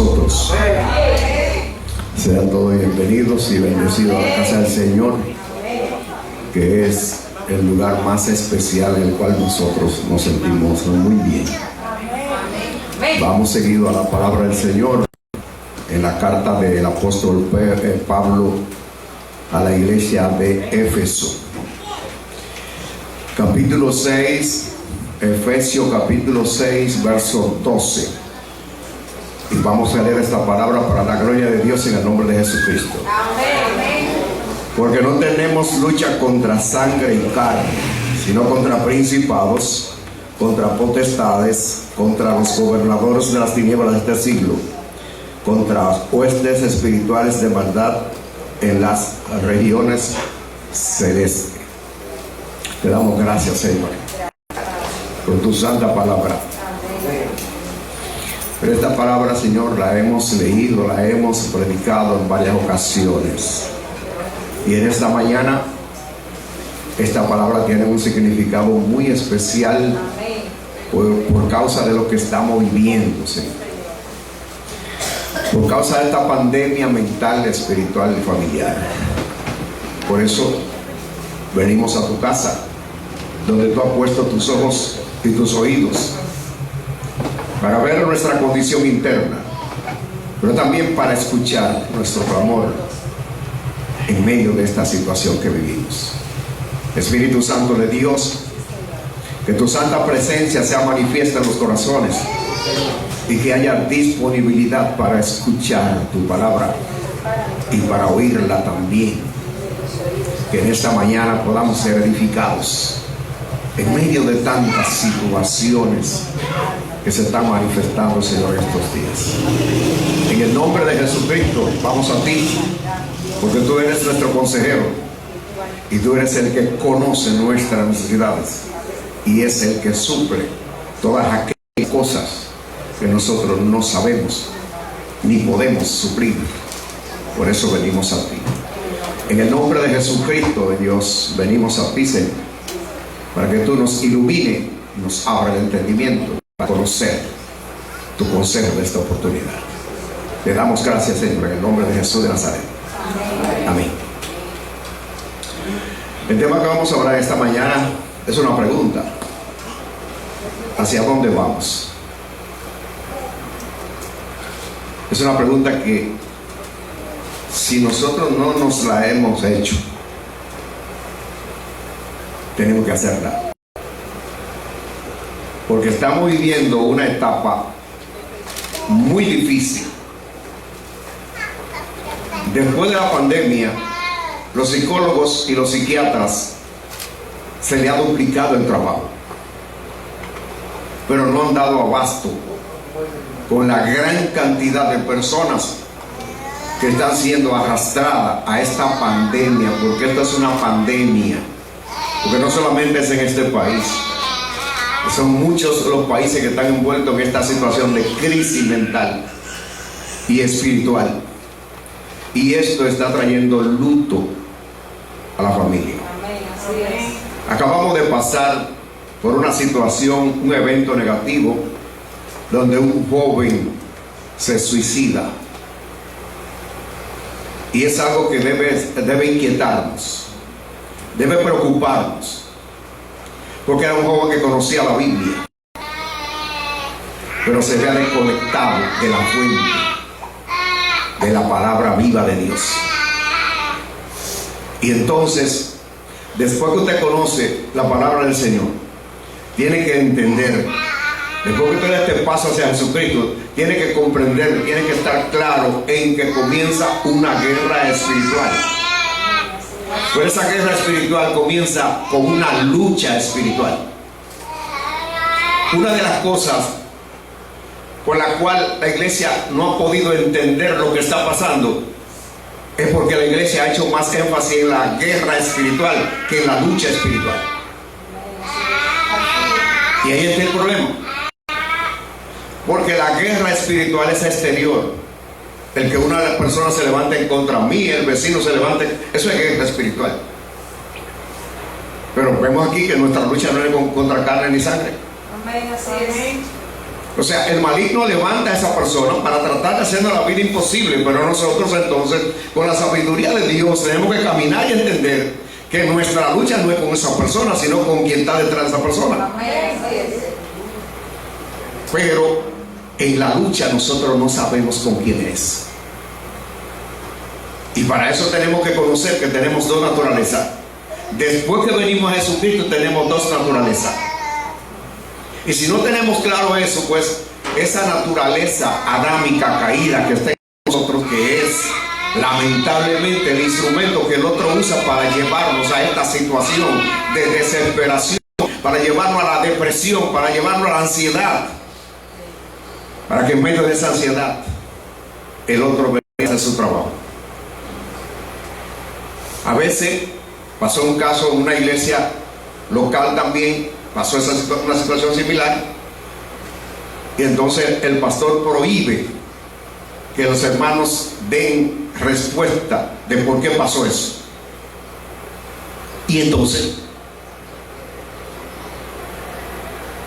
nosotros. Sean todos bienvenidos y bendecidos a la casa del Señor, que es el lugar más especial en el cual nosotros nos sentimos muy bien. Vamos seguido a la palabra del Señor en la carta del apóstol Pablo a la iglesia de Éfeso, capítulo 6, Efesios capítulo 6, verso 12. Y vamos a leer esta palabra para la gloria de Dios en el nombre de Jesucristo. Porque no tenemos lucha contra sangre y carne, sino contra principados, contra potestades, contra los gobernadores de las tinieblas de este siglo, contra huestes espirituales de maldad en las regiones celestes. Te damos gracias, Señor, por tu santa palabra. Pero esta palabra, Señor, la hemos leído, la hemos predicado en varias ocasiones. Y en esta mañana, esta palabra tiene un significado muy especial por causa de lo que estamos viviendo, Señor. Por causa de esta pandemia mental, espiritual y familiar. Por eso venimos a tu casa, donde tú has puesto tus ojos y tus oídos, para ver nuestra condición interna, pero también para escuchar nuestro clamor en medio de esta situación que vivimos. Espíritu Santo de Dios, que tu santa presencia sea manifiesta en los corazones y que haya disponibilidad para escuchar tu palabra y para oírla también. Que en esta mañana podamos ser edificados en medio de tantas situaciones que se están manifestando, Señor, estos días. En el nombre de Jesucristo vamos a ti, porque tú eres nuestro consejero y tú eres el que conoce nuestras necesidades y es el que suple todas aquellas cosas que nosotros no sabemos ni podemos suplir. Por eso venimos a ti. En el nombre de Jesucristo, de Dios, venimos a ti, Señor, para que tú nos ilumine, nos abra el entendimiento para conocer tu consejo de esta oportunidad. Te damos gracias, Señor, en el nombre de Jesús de Nazaret. Amén. El tema que vamos a hablar esta mañana es una pregunta. ¿Hacia dónde vamos? Es una pregunta que, si nosotros no nos la hemos hecho, tenemos que hacerla. Porque estamos viviendo una etapa muy difícil. Después de la pandemia, los psicólogos y los psiquiatras se le ha duplicado el trabajo, pero no han dado abasto con la gran cantidad de personas que están siendo arrastradas a esta pandemia, porque esta es una pandemia, porque no solamente es en este país, son muchos los países que están envueltos en esta situación de crisis mental y espiritual, y esto está trayendo luto a la familia. Acabamos de pasar por una situación, un evento negativo, donde un joven se suicida, y es algo que debe inquietarnos, debe preocuparnos, porque era un joven que conocía la Biblia, pero se había desconectado de la fuente, de la palabra viva de Dios. Y entonces, después que usted conoce la palabra del Señor, tiene que entender. Después que usted da este paso hacia Jesucristo, tiene que comprender, tiene que estar claro en que comienza una guerra espiritual. Pero esa guerra espiritual comienza con una lucha espiritual. Una de las cosas por la cual la iglesia no ha podido entender lo que está pasando es porque la iglesia ha hecho más énfasis en la guerra espiritual que en la lucha espiritual. Y ahí está el problema. Porque la guerra espiritual es exterior. El que una de las personas se levante contra mí, el vecino se levante, eso es guerra espiritual. Pero vemos aquí que nuestra lucha no es contra carne ni sangre. Amén, así es. O sea, el maligno levanta a esa persona para tratar de hacernos la vida imposible, pero nosotros entonces, con la sabiduría de Dios, tenemos que caminar y entender que nuestra lucha no es con esa persona, sino con quien está detrás de esa persona. Pero en la lucha nosotros no sabemos con quién es. Y para eso tenemos que conocer que tenemos dos naturalezas. Después que venimos a Jesucristo tenemos dos naturalezas. Y si no tenemos claro eso, pues esa naturaleza adámica caída que está en nosotros, que es lamentablemente el instrumento que el otro usa para llevarnos a esta situación de desesperación, para llevarnos a la depresión, para llevarnos a la ansiedad, para que en medio de esa ansiedad el otro venga a hacer su trabajo. A veces pasó un caso en una iglesia local también, pasó una situación similar, y entonces el pastor prohíbe que los hermanos den respuesta de por qué pasó eso. Y entonces,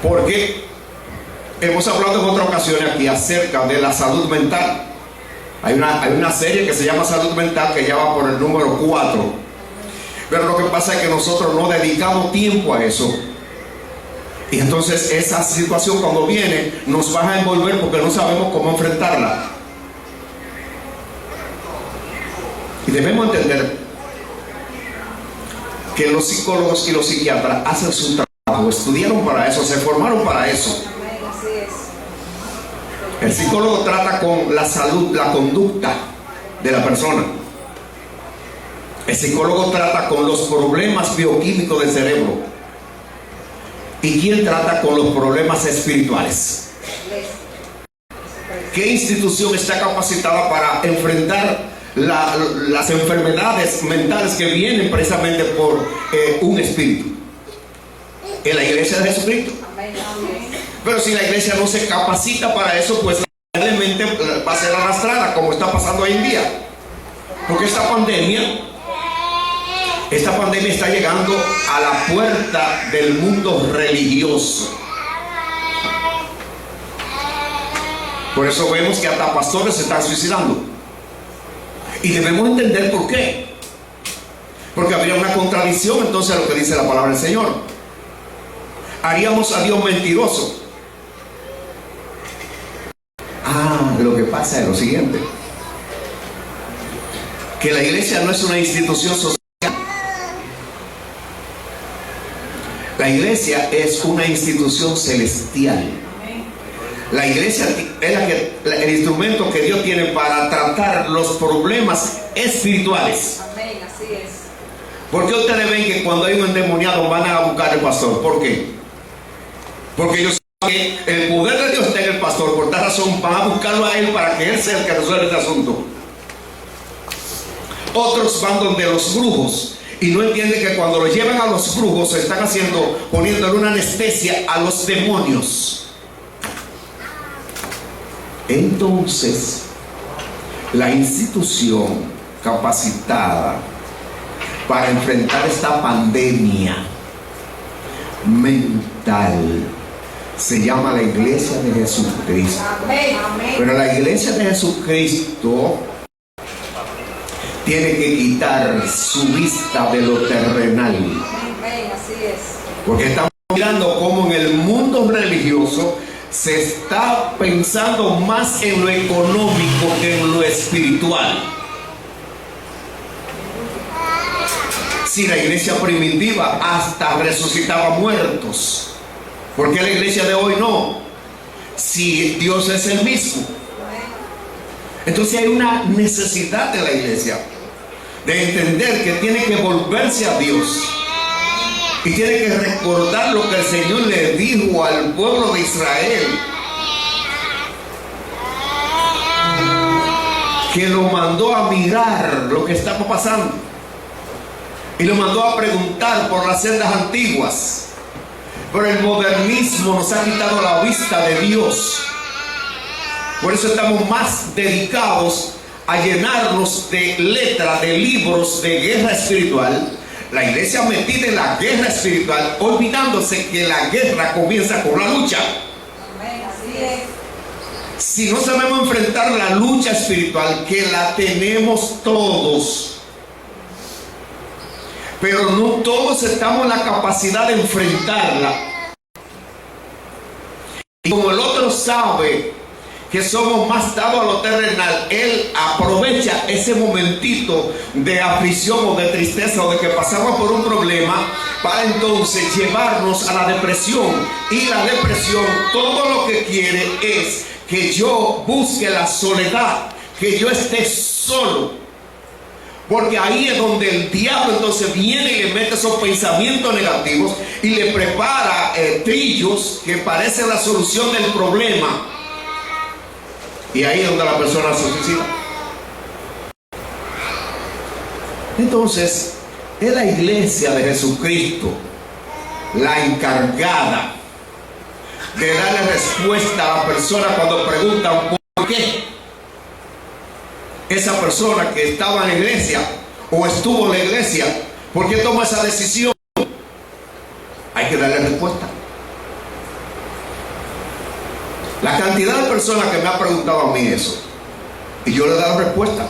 porque hemos hablado en otra ocasión aquí acerca de la salud mental. Hay una serie que se llama Salud Mental, que ya va por el número 4. Pero lo que pasa es que nosotros no dedicamos tiempo a eso. Y entonces esa situación cuando viene nos va a envolver porque no sabemos cómo enfrentarla. Y debemos entender que los psicólogos y los psiquiatras hacen su trabajo, estudiaron para eso, se formaron para eso. El psicólogo trata con la salud, la conducta de la persona. El psicólogo trata con los problemas bioquímicos del cerebro. ¿Y quién trata con los problemas espirituales? ¿Qué institución está capacitada para enfrentar las enfermedades mentales que vienen precisamente por un espíritu? En la iglesia de Jesucristo. Pero si la iglesia no se capacita para eso, pues lamentablemente va a ser arrastrada, como está pasando hoy en día. Porque esta pandemia está llegando a la puerta del mundo religioso. Por eso vemos que hasta pastores se están suicidando. Y debemos entender por qué. Porque habría una contradicción entonces a lo que dice la palabra del Señor. Haríamos a Dios mentiroso. Lo que pasa es lo siguiente: que la iglesia no es una institución social. La iglesia es una institución celestial. La iglesia es el instrumento que Dios tiene para tratar los problemas espirituales. Amén, así es. ¿Por qué ustedes ven que cuando hay un endemoniado van a buscar al pastor? ¿Por qué? Porque ellos saben que el poder de Dios está en el pastor. Por tal razón van a buscarlo a él para que él sea el que resuelva este asunto. Otros van donde los brujos y no entienden que cuando lo llevan a los brujos se están poniéndole una anestesia a los demonios. Entonces, la institución capacitada para enfrentar esta pandemia mental se llama la Iglesia de Jesucristo. Amén. Pero la Iglesia de Jesucristo tiene que quitar su vista de lo terrenal. Amén, así es. Porque estamos mirando cómo en el mundo religioso se está pensando más en lo económico que en lo espiritual. Si la iglesia primitiva hasta resucitaba muertos, ¿por qué la iglesia de hoy no? Si Dios es el mismo. Entonces hay una necesidad de la iglesia de entender que tiene que volverse a Dios. Y tiene que recordar lo que el Señor le dijo al pueblo de Israel. Que lo mandó a mirar lo que estaba pasando. Y lo mandó a preguntar por las sendas antiguas. Pero el modernismo nos ha quitado la vista de Dios. Por eso estamos más dedicados a llenarnos de letras, de libros de guerra espiritual. La iglesia metida en la guerra espiritual, olvidándose que la guerra comienza con la lucha. Amén, así es. Si no sabemos enfrentar la lucha espiritual, que la tenemos todos, pero no todos estamos en la capacidad de enfrentarla. Y como el otro sabe que somos más dados a lo terrenal, él aprovecha ese momentito de aflicción o de tristeza o de que pasamos por un problema para entonces llevarnos a la depresión. Y la depresión todo lo que quiere es que yo busque la soledad, que yo esté solo. Porque ahí es donde el diablo entonces viene y le mete esos pensamientos negativos y le prepara trillos que parecen la solución del problema. Y ahí es donde la persona se suicida. Entonces, es la iglesia de Jesucristo la encargada de darle respuesta a la persona cuando preguntan por qué esa persona que estaba en la iglesia o estuvo en la iglesia, ¿por qué toma esa decisión? Hay que darle respuesta. La cantidad de personas que me ha preguntado a mí eso, y yo le he dado respuesta.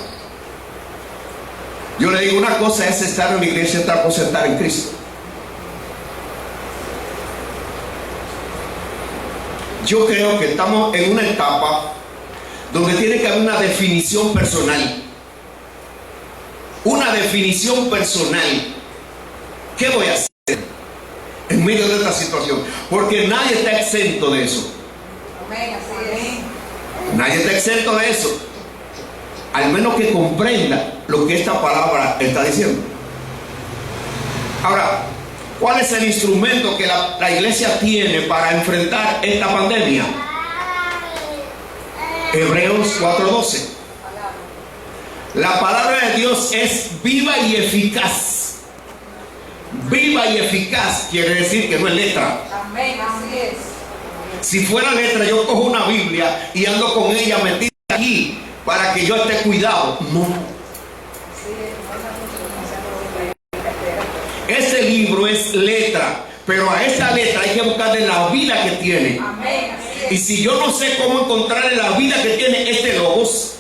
Yo le digo, una cosa es estar en la iglesia, otra cosa es estar en Cristo. Yo creo que estamos en una etapa donde tiene que haber una definición personal. Una definición personal. ¿Qué voy a hacer en medio de esta situación? Porque nadie está exento de eso. Amén, así es. Nadie está exento de eso. Al menos que comprenda lo que esta palabra está diciendo. Ahora, ¿cuál es el instrumento que la iglesia tiene para enfrentar esta pandemia? Hebreos 4:12. La palabra de Dios es viva y eficaz. Viva y eficaz quiere decir que no es letra. Amén, así es. Si fuera letra, yo cojo una Biblia y ando con ella metida aquí para que yo esté cuidado. No. Ese libro es letra, pero a esa letra hay que buscarle la vida que tiene. Amén, así es. Y si yo no sé cómo encontrarle la vida que tiene este logos,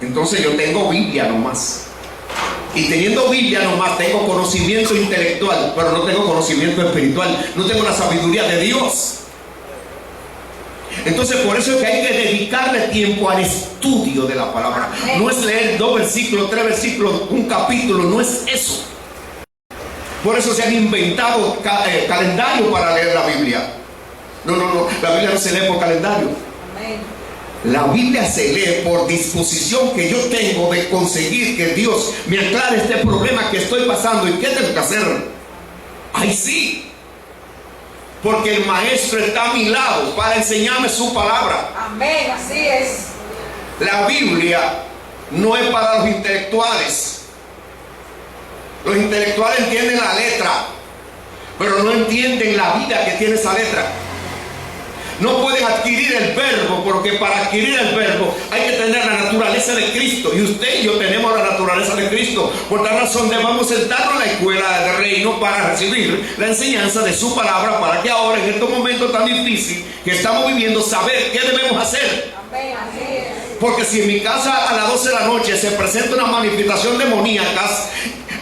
entonces yo tengo Biblia nomás. Y teniendo Biblia nomás tengo conocimiento intelectual, pero no tengo conocimiento espiritual. No tengo la sabiduría de Dios. Entonces por eso es que hay que dedicarle tiempo al estudio de la palabra. No es leer 2 versículos, 3 versículos, un capítulo, no es eso. Por eso se han inventado calendarios para leer la Biblia. No, la Biblia no se lee por calendario. Amén. La Biblia se lee por disposición que yo tengo de conseguir que Dios me aclare este problema que estoy pasando. ¿Y qué tengo que hacer? ¡Ay, sí! Porque el maestro está a mi lado para enseñarme su palabra. Amén, así es. La Biblia no es para los intelectuales. Los intelectuales entienden la letra, pero no entienden la vida que tiene esa letra. No pueden adquirir el verbo, porque para adquirir el verbo hay que tener la naturaleza de Cristo. Y usted y yo tenemos la naturaleza de Cristo. Por tal razón debemos sentarnos en la escuela del reino para recibir la enseñanza de su palabra, para que ahora, en estos momentos tan difíciles que estamos viviendo, saber qué debemos hacer. Amén, así es. Porque si en mi casa a las 12 de la noche se presenta una manifestación demoníaca,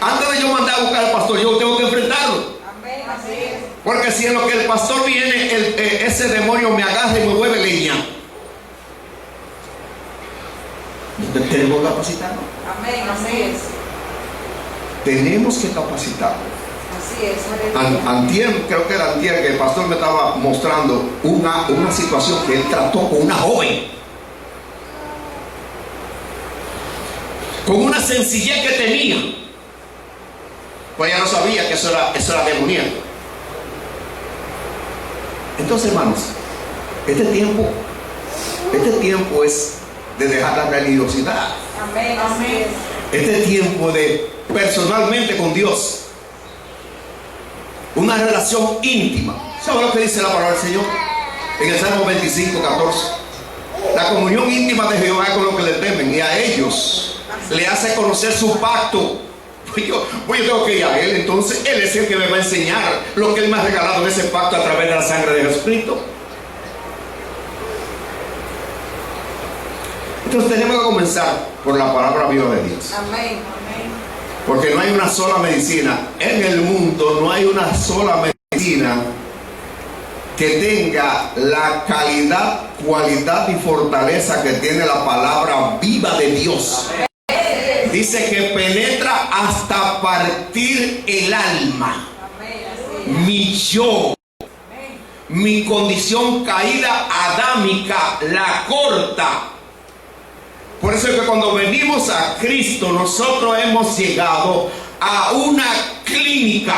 antes de yo mandar a buscar al pastor, yo tengo que enfrentarlo. Amén, así es. Porque si en lo que el pastor viene, ese demonio me agarra y me vuelve leña. Tenemos que capacitarnos. Amén, así es. Tenemos que capacitarnos. Así es. Antier, creo que era antier, que el pastor me estaba mostrando una situación que él trató con una joven. Con una sencillez que tenía. Pues ella no sabía que eso era demoníaco. Entonces, hermanos, este tiempo es de dejar la religiosidad. Amén, así es. Este tiempo de personalmente con Dios. Una relación íntima. ¿Sabe lo que dice la palabra del Señor? En el Salmo 25:14. La comunión íntima de Jehová es con los que le temen, y a ellos le hace conocer su pacto. Pues yo tengo que ir a Él, entonces Él es el que me va a enseñar lo que Él me ha regalado en ese pacto a través de la sangre de Jesucristo. Entonces tenemos que comenzar por la palabra viva de Dios. Amén. Porque no hay una sola medicina. En el mundo no hay una sola medicina que tenga la calidad, cualidad y fortaleza que tiene la palabra viva de Dios. Dice que penetra hasta partir el alma. Mi yo, mi condición caída adámica la corta. Por eso es que cuando venimos a Cristo, nosotros hemos llegado a una clínica,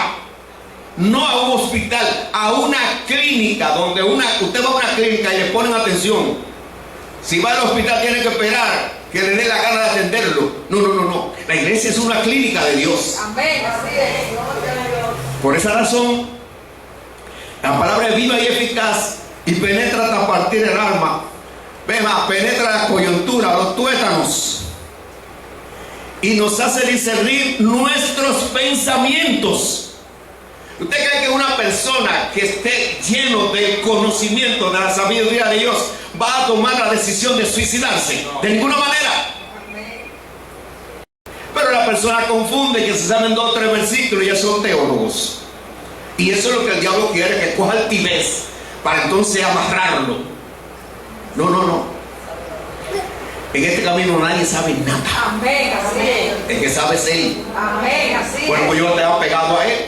no a un hospital, a una clínica donde usted va a una clínica y le ponen atención. Si va al hospital tiene que esperar que le dé la gana de atenderlo. No. La iglesia es una clínica de Dios. Amén. Así es. Por esa razón, la palabra es viva y eficaz y penetra hasta partir el alma. Penetra la coyuntura, los tuétanos, y nos hace discernir nuestros pensamientos. ¿Usted cree que una persona que esté lleno del conocimiento de la sabiduría de Dios va a tomar la decisión de suicidarse? De ninguna manera. Pero la persona confunde que se saben 2 o 3 versículos y ya son teólogos. Y eso es lo que el diablo quiere, que coja el tibés para entonces amarrarlo. No. En este camino nadie sabe nada. Amén. Así es. El que sabe es Él. Amén. Así es. Bueno, pues yo te he pegado a Él.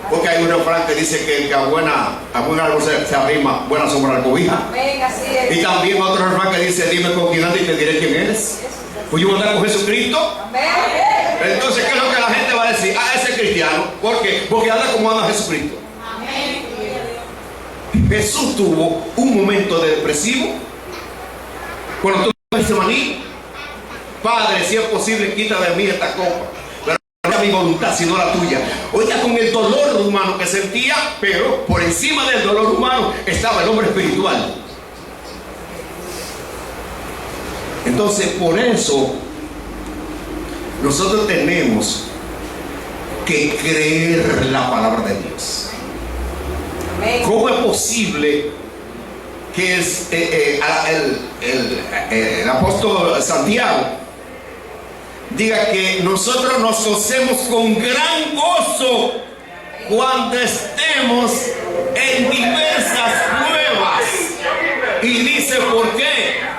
Porque hay un refrán que dice que a buen árbol se arrima, buena sombra la cobija. Amén. Así es. Y también otro refrán que dice, dime con quién andas y te diré quién eres. Pues yo voy a andar con Jesucristo. Amén. Entonces, ¿qué es lo que la gente va a decir? Ese es cristiano. ¿Por qué? Porque anda como anda Jesucristo. Amén. Jesús tuvo un momento de depresivo. Cuando tú ese maní, Padre, si es posible, quita de mí esta copa. Pero no es mi voluntad, sino la tuya. Oiga, con el dolor humano que sentía, pero por encima del dolor humano estaba el hombre espiritual. Entonces, por eso, nosotros tenemos que creer la palabra de Dios. ¿Cómo es posible que el apóstol Santiago diga que nosotros nos gocemos con gran gozo cuando estemos en diversas pruebas? Y dice, ¿por qué?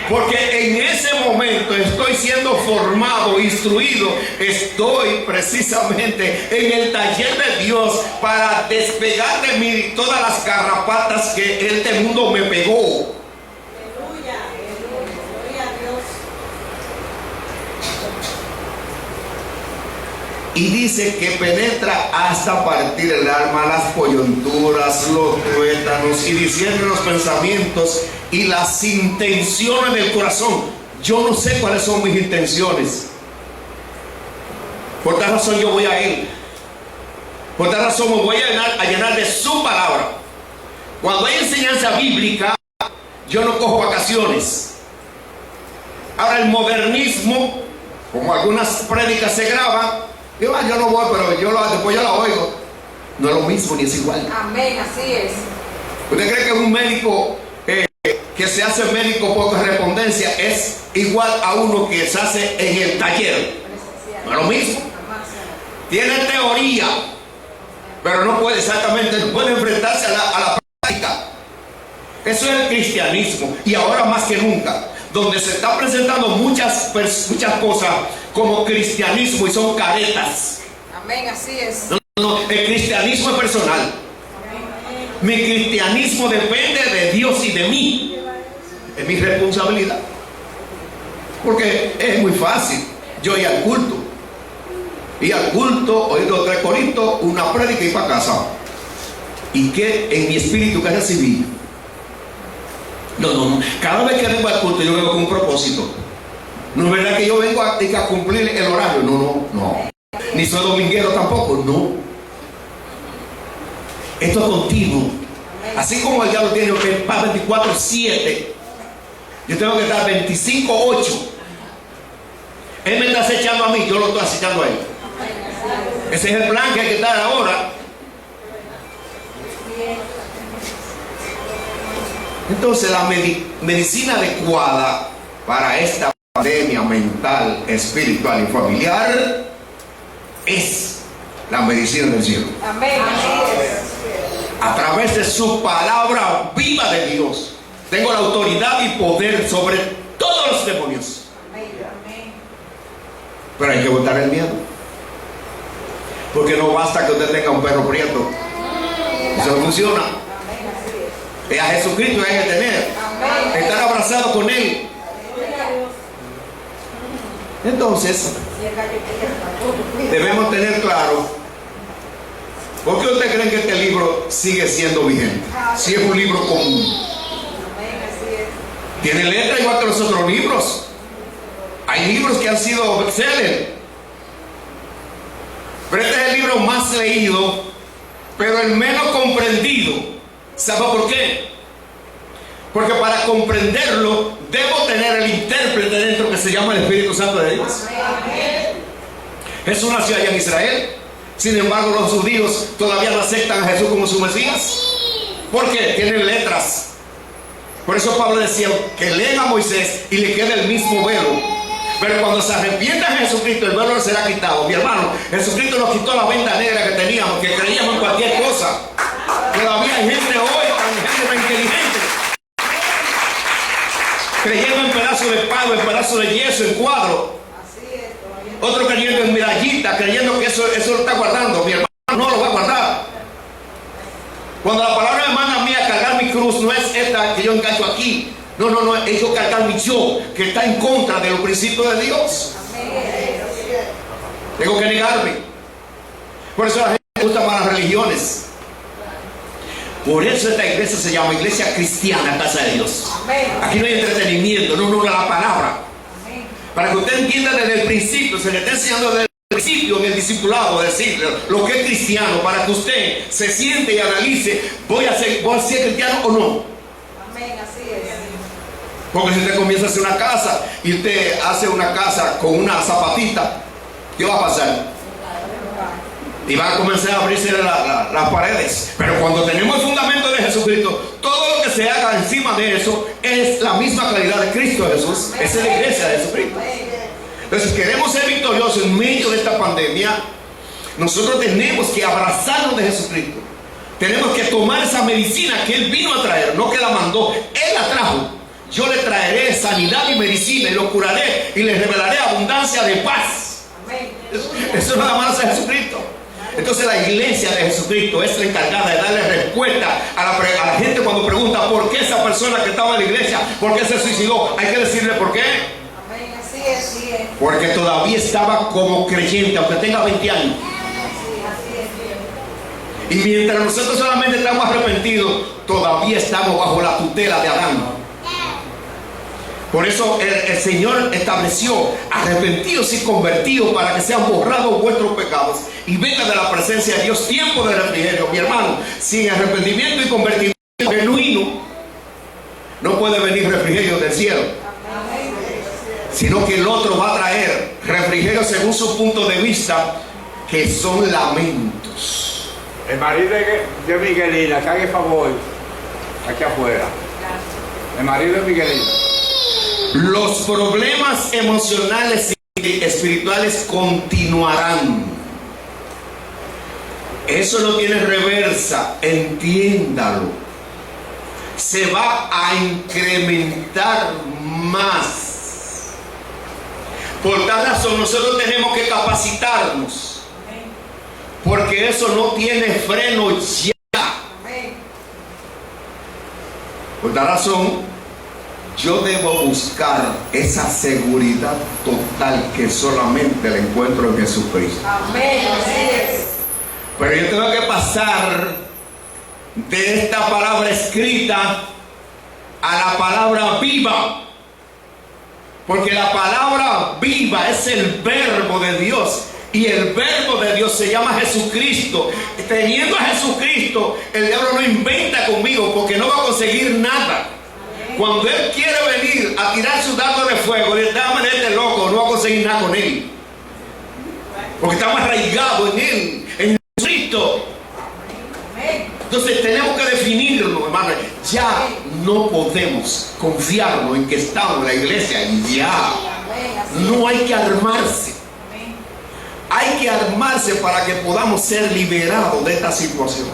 Porque en ese momento estoy siendo formado, instruido, estoy precisamente en el taller de Dios para despegar de mí todas las garrapatas que este mundo me pegó. Aleluya, aleluya a Dios. Y dice que penetra hasta partir el alma, las coyunturas, los tuétanos, y discierne los pensamientos y las intenciones del corazón. Yo no sé cuáles son mis intenciones. Por tal razón yo voy a Él. Por tal razón me voy a llenar de su palabra. Cuando hay enseñanza bíblica, yo no cojo vacaciones. Ahora el modernismo, como algunas prédicas se graban, yo no voy, pero después yo la oigo. No es lo mismo ni es igual. Amén, así es. ¿Usted cree que un médico que se hace médico por correspondencia es igual a uno que se hace en el taller? No es lo mismo. Tiene teoría, pero no puede enfrentarse a la práctica. Eso es el cristianismo. Y ahora más que nunca, donde se están presentando muchas cosas como cristianismo y son caretas. Amén, así es. No, el cristianismo es personal. Mi cristianismo depende de Dios y de mí. Es mi responsabilidad. Porque es muy fácil. Yo ir al culto. Ir al culto, oír los 3 corintios, una prédica y para casa. ¿Y qué en mi espíritu que recibí? No. Cada vez que vengo al culto yo vengo con un propósito. No es verdad que yo vengo a cumplir el horario. No. Ni soy dominguero tampoco. No. Esto es continuo. Así como el diablo tiene que estar 24/7, yo tengo que estar 25/8. Él me está acechando a mí, yo lo estoy acechando a él. Ese es el plan que hay que estar ahora. Entonces la medicina adecuada para esta pandemia mental, espiritual y familiar es la medicina del cielo. Amén. Así es. A través de su palabra viva de Dios, tengo la autoridad y poder sobre todos los demonios. Amén. Pero hay que botar el miedo, porque no basta que usted tenga un perro prieto. Eso no funciona. Es a Jesucristo que hay que tener, estar abrazado con Él. Entonces debemos tener claro, ¿por qué usted cree que este libro sigue siendo vigente? Si es un libro común, tiene letra igual que los otros libros. Hay libros que han sido bestsellers, pero este es el libro más leído, pero el menos comprendido. ¿Sabe por qué? Porque para comprenderlo debo tener el intérprete dentro, que se llama el Espíritu Santo de Dios. Jesús nació allá en Israel. Sin embargo, los judíos todavía no aceptan a Jesús como su Mesías. ¿Por qué? Tienen letras. Por eso Pablo decía que leen a Moisés y le queda el mismo velo. Pero cuando se arrepientan a Jesucristo, el velo será quitado. Mi hermano, Jesucristo nos quitó la venda negra que teníamos, que creíamos en cualquier cosa. Todavía hay gente hoy, gente inteligente, creyendo en pedazos de palo, en pedazos de yeso, en cuadro. Otro creyendo en medallita, creyendo que eso lo está guardando. Mi hermano no lo va a guardar. Cuando la palabra me manda a mí a cargar mi cruz, no es esta que yo engancho aquí. No, es yo cargar mi yo, que está en contra de los principios de Dios. Tengo que negarme. Por eso a la gente le gustan más las religiones. Por eso esta iglesia se llama Iglesia Cristiana, Casa de Dios. Aquí no hay entretenimiento, no la palabra. Para que usted entienda desde el principio, se le está enseñando desde el principio en el discipulado, decir lo que es cristiano, para que usted se siente y analice, ¿voy a ser cristiano o no? Amén, así es. Porque si usted comienza a hacer una casa y usted hace una casa con una zapatita, ¿qué va a pasar? Y van a comenzar a abrirse las paredes. Pero cuando tenemos el fundamento de Jesucristo, todo lo que se haga encima de eso es la misma calidad de Cristo Jesús. Esa es la iglesia de Jesucristo. Entonces, si queremos ser victoriosos en medio de esta pandemia, nosotros tenemos que abrazarnos de Jesucristo. Tenemos que tomar esa medicina que Él vino a traer, no que la mandó, Él la trajo. Yo le traeré sanidad y medicina, y lo curaré y le revelaré abundancia de paz. Eso nada más es Jesucristo. Entonces la iglesia de Jesucristo es la encargada de darle respuesta a la gente cuando pregunta por qué esa persona que estaba en la iglesia, por qué se suicidó. Hay que decirle por qué. Amén, así es. Porque todavía estaba como creyente, aunque tenga 20 años. Y mientras nosotros solamente estamos arrepentidos, todavía estamos bajo la tutela de Adán. Por eso el Señor estableció arrepentidos y convertidos para que sean borrados vuestros pecados y venga de la presencia de Dios tiempo de refrigerio. Mi hermano, sin arrepentimiento y convertimiento genuino no puede venir refrigerio del cielo, sino que el otro va a traer refrigerio según su punto de vista, que son lamentos. El marido de Miguelina, que haga el favor aquí afuera. El marido de Miguelina. Los problemas emocionales y espirituales continuarán. Eso no tiene reversa, entiéndalo. Se va a incrementar más. Por tal razón nosotros tenemos que capacitarnos, porque eso no tiene freno ya. Por tal razón yo debo buscar esa seguridad total que solamente la encuentro en Jesucristo. Amén, así es. Pero yo tengo que pasar de esta palabra escrita a la palabra viva. Porque la palabra viva es el verbo de Dios. Y el verbo de Dios se llama Jesucristo. Teniendo a Jesucristo, el diablo no inventa conmigo, porque no va a conseguir nada. Cuando él quiere venir a tirar su dardo de fuego, le da manera de loco, no va a conseguir nada con él. Porque estamos arraigados en él, en Cristo. Entonces tenemos que definirlo, hermano. Ya no podemos confiarnos en que estamos en la iglesia y ya. No hay que armarse. Hay que armarse para que podamos ser liberados de esta situación.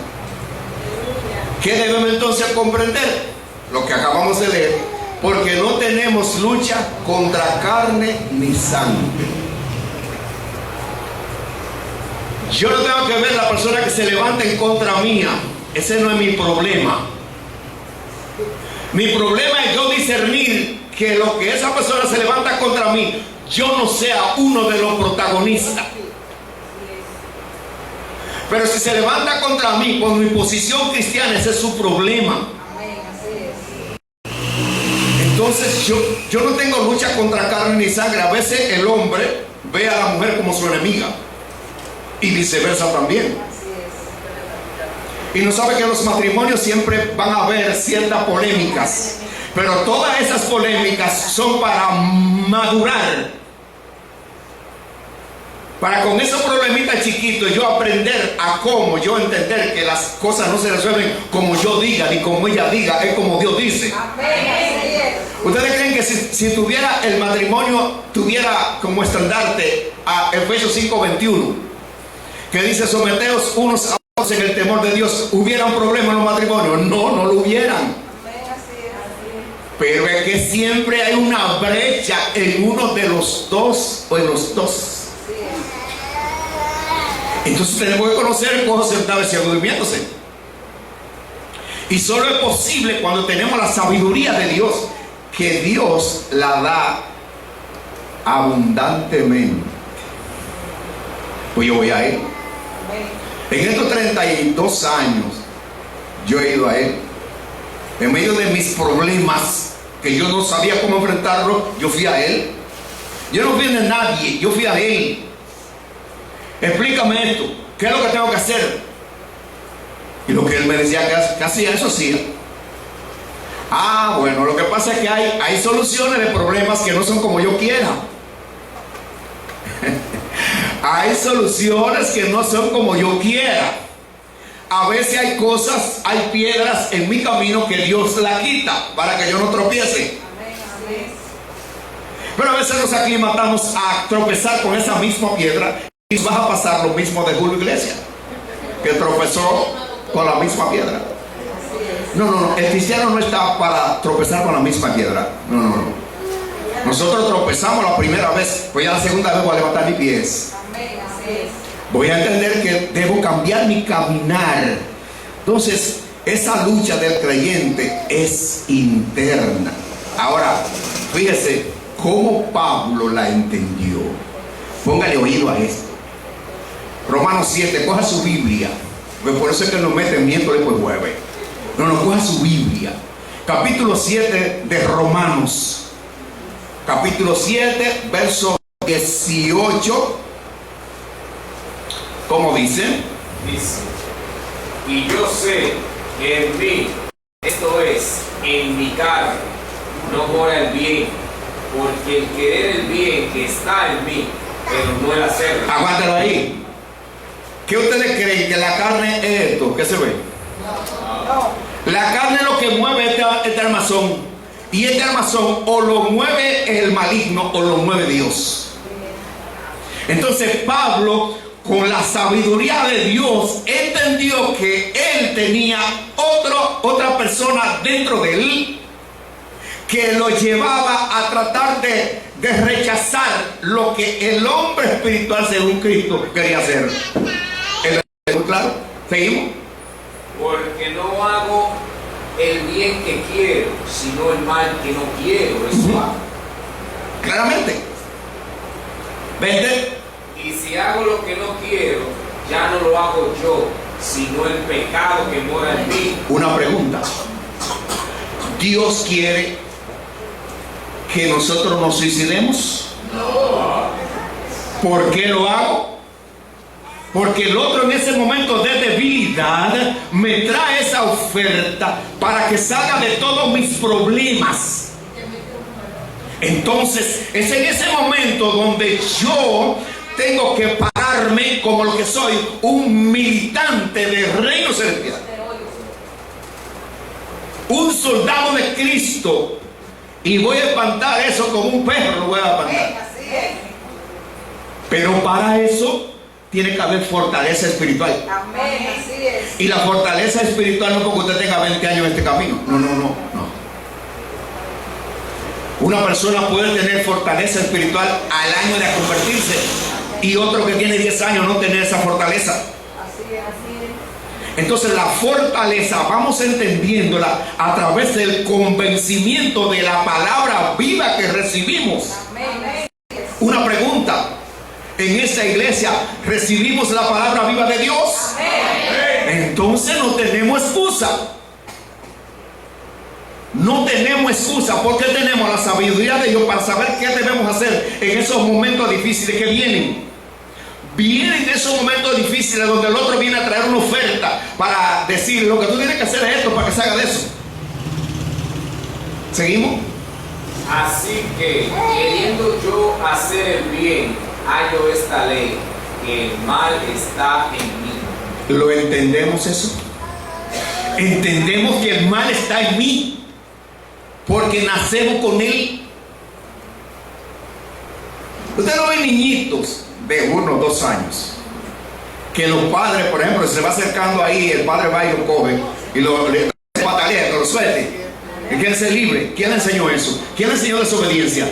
¿Qué debemos entonces comprender? Lo que acabamos de leer. Porque no tenemos lucha contra carne ni sangre. Yo no tengo que ver la persona que se levanta en contra mía. Ese no es mi problema. Mi problema es yo discernir que lo que esa persona se levanta contra mí, yo no sea uno de los protagonistas. Pero si se levanta contra mí por mi posición cristiana, ese es su problema. Entonces yo no tengo lucha contra carne ni sangre. A veces el hombre ve a la mujer como su enemiga y viceversa también. Y no sabe que en los matrimonios siempre van a haber ciertas polémicas, pero todas esas polémicas son para madurar, para con esos problemitas chiquitos yo aprender a cómo yo entender que las cosas no se resuelven como yo diga ni como ella diga, es como Dios dice. ¿Ustedes creen que si tuviera el matrimonio, tuviera como estandarte a Efesios 5:21, que dice someteos unos a otros en el temor de Dios, hubiera un problema en los matrimonios? No, no lo hubieran. Pero es que siempre hay una brecha en uno de los dos o en los dos. Entonces tenemos que conocer cómo sentado y ciego durmiéndose. Y solo es posible cuando tenemos la sabiduría de Dios, que Dios la da abundantemente. Pues yo voy a Él. En estos 32 años yo he ido a Él. En medio de mis problemas que yo no sabía cómo enfrentarlos, yo fui a Él. Yo no fui de nadie, yo fui a Él. Explícame esto, ¿qué es lo que tengo que hacer? Y lo que Él me decía que hacía, eso hacía. Ah, bueno, lo que pasa es que hay soluciones de problemas que no son como yo quiera. Hay soluciones que no son como yo quiera. A veces hay cosas, hay piedras en mi camino que Dios la quita para que yo no tropiece. Pero a veces nos aclimatamos a tropezar con esa misma piedra y vas a pasar lo mismo de Julio Iglesias, que tropezó con la misma piedra. No, el cristiano no está para tropezar con la misma piedra. No. Nosotros tropezamos la primera vez, pues ya la segunda vez voy a levantar mis pies. Voy a entender que debo cambiar mi caminar. Entonces, esa lucha del creyente es interna. Ahora, fíjese cómo Pablo la entendió. Póngale oído a esto. Romanos 7, coja su Biblia. Pues por eso es que nos meten miércoles por jueves. No, coja su Biblia. Capítulo 7 de Romanos. Capítulo 7, verso 18. ¿Cómo dice? Dice, y yo sé que en mí, esto es, en mi carne, no mora el bien, porque el querer el bien que está en mí, pero no el hacerlo. Aguántalo ahí. ¿Qué ustedes creen? ¿Que la carne es esto? ¿Qué se ve? No. La carne es lo que mueve este armazón. Y este armazón o lo mueve el maligno o lo mueve Dios. Entonces Pablo, con la sabiduría de Dios, entendió que él tenía otra persona dentro de él que lo llevaba a tratar de rechazar lo que el hombre espiritual según Cristo quería hacer. ¿Es claro? ¿Seguimos? Porque no hago el bien que quiero, sino el mal que no quiero. Eso hago. Claramente. ¿Vende? Y si hago lo que no quiero, ya no lo hago yo, sino el pecado que mora en mí. Una pregunta. ¿Dios quiere que nosotros nos suicidemos? No. ¿Por qué lo hago? Porque el otro en ese momento de debilidad me trae esa oferta para que salga de todos mis problemas. Entonces es en ese momento donde yo tengo que pararme como lo que soy, un militante del reino celestial. un soldado de Cristo, y voy a espantar eso como un perro, lo voy a espantar. Amén, así es. Pero para eso tiene que haber fortaleza espiritual. Amén, así es. Y la fortaleza espiritual no porque usted tenga 20 años en este camino. No. Una persona puede tener fortaleza espiritual al año de convertirse, y otro que tiene 10 años no tener esa fortaleza. Así es. Entonces la fortaleza vamos entendiéndola a través del convencimiento de la palabra viva que recibimos. Amén. Una pregunta: en esta iglesia recibimos la palabra viva de Dios. Amén. Entonces no tenemos excusa. No tenemos excusa, porque tenemos la sabiduría de Dios para saber qué debemos hacer en esos momentos difíciles que vienen. Vienen esos momentos difíciles donde el otro viene a traer una oferta para decir: lo que tú tienes que hacer es esto para que se haga de eso. ¿Seguimos? Así que, queriendo yo hacer el bien, hallo esta ley, que el mal está en mí. ¿Lo entendemos eso? Entendemos que el mal está en mí, porque nacemos con él. Usted no ve niñitos de 1 o 2 años que los padres, por ejemplo, se va acercando ahí, el padre va y lo coge y le patalea, que lo suelte, que quiere ser libre. ¿Quién le enseñó eso? ¿Quién le enseñó desobediencia?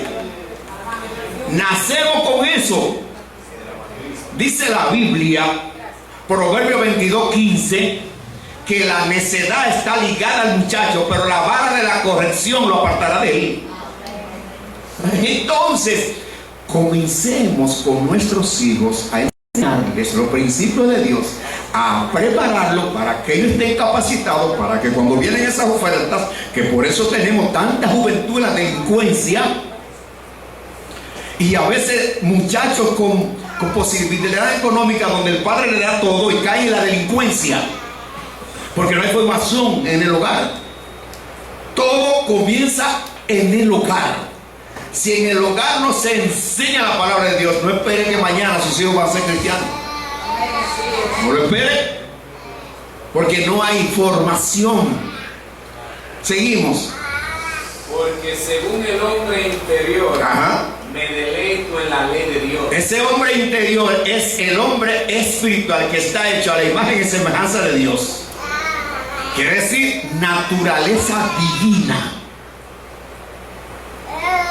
Nacemos con eso. Dice la Biblia, Proverbio 22:15, que la necedad está ligada al muchacho, pero la vara de la corrección lo apartará de él. Entonces, comencemos con nuestros hijos a enseñarles los principios de Dios, a prepararlos para que ellos estén capacitados, para que cuando vienen esas ofertas, que por eso tenemos tanta juventud en la delincuencia, y a veces muchachos con posibilidad económica donde el padre le da todo y cae en la delincuencia, porque no hay formación en el hogar. Todo comienza en el hogar. Si en el hogar no se enseña la palabra de Dios, no espere que mañana sus hijos van a ser cristianos. No lo espere, porque no hay formación. Seguimos. Porque según el hombre interior, me deleito en la ley de Dios. Ese hombre interior es el hombre espiritual que está hecho a la imagen y semejanza de Dios. Quiere decir naturaleza divina.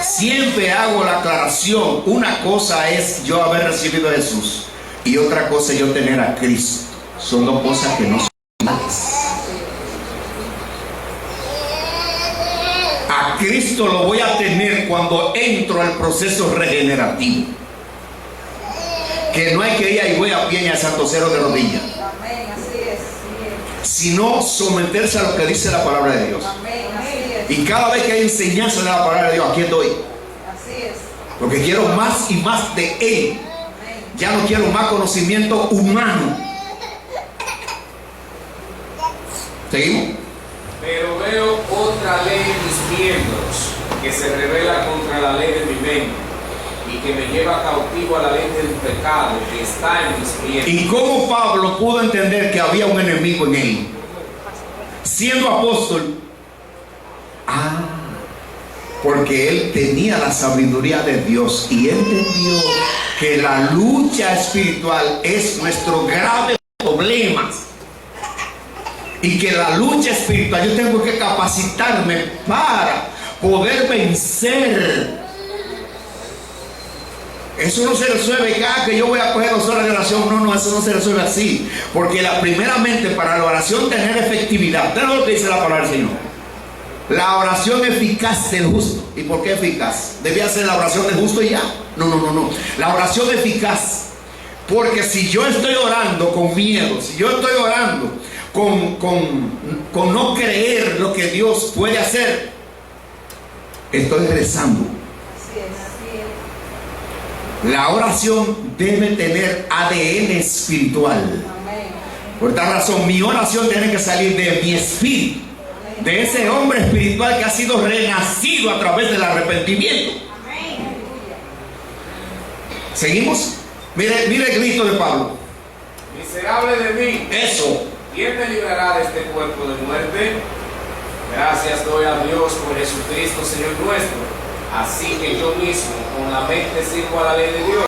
Siempre hago la aclaración: una cosa es yo haber recibido a Jesús y otra cosa es yo tener a Cristo. Son dos cosas que no son iguales. A Cristo lo voy a tener cuando entro al proceso regenerativo, que no hay que ir ahí voy a pie ni al santo cero de rodillas. Amén, así es. Sino someterse a lo que dice la palabra de Dios. Amén, así es. Y cada vez que hay enseñanza de la palabra de Dios, aquí estoy. Así es. Porque quiero más y más de Él. Ya no quiero más conocimiento humano. ¿Seguimos? Pero veo otra ley en mis miembros, que se revela contra la ley de mi mente, y que me lleva cautivo a la ley del pecado que está en mis miembros. ¿Y cómo Pablo pudo entender que había un enemigo en él? Siendo apóstol. Porque él tenía la sabiduría de Dios y entendió que la lucha espiritual es nuestro grave problema. Y que la lucha espiritual yo tengo que capacitarme para poder vencer. Eso no se resuelve que yo voy a coger 2 horas de oración. No, eso no se resuelve así. Porque primeramente para la oración tener efectividad. ¿Ustedes lo que dice la palabra del Señor? La oración eficaz del justo. ¿Y por qué eficaz? ¿Debía ser la oración del justo y ya? No. La oración eficaz. Porque si yo estoy orando con miedo, si yo estoy orando con no creer lo que Dios puede hacer, estoy rezando. Así es. La oración debe tener ADN espiritual. Amén. Por tal razón, mi oración tiene que salir de mi espíritu, de ese hombre espiritual que ha sido renacido a través del arrepentimiento. Amén. ¿Seguimos? Mire el grito de Pablo. Miserable de mí. Eso. ¿Quién me librará de este cuerpo de muerte? Gracias doy a Dios por Jesucristo, Señor nuestro. Así que yo mismo con la mente sirvo a la ley de Dios,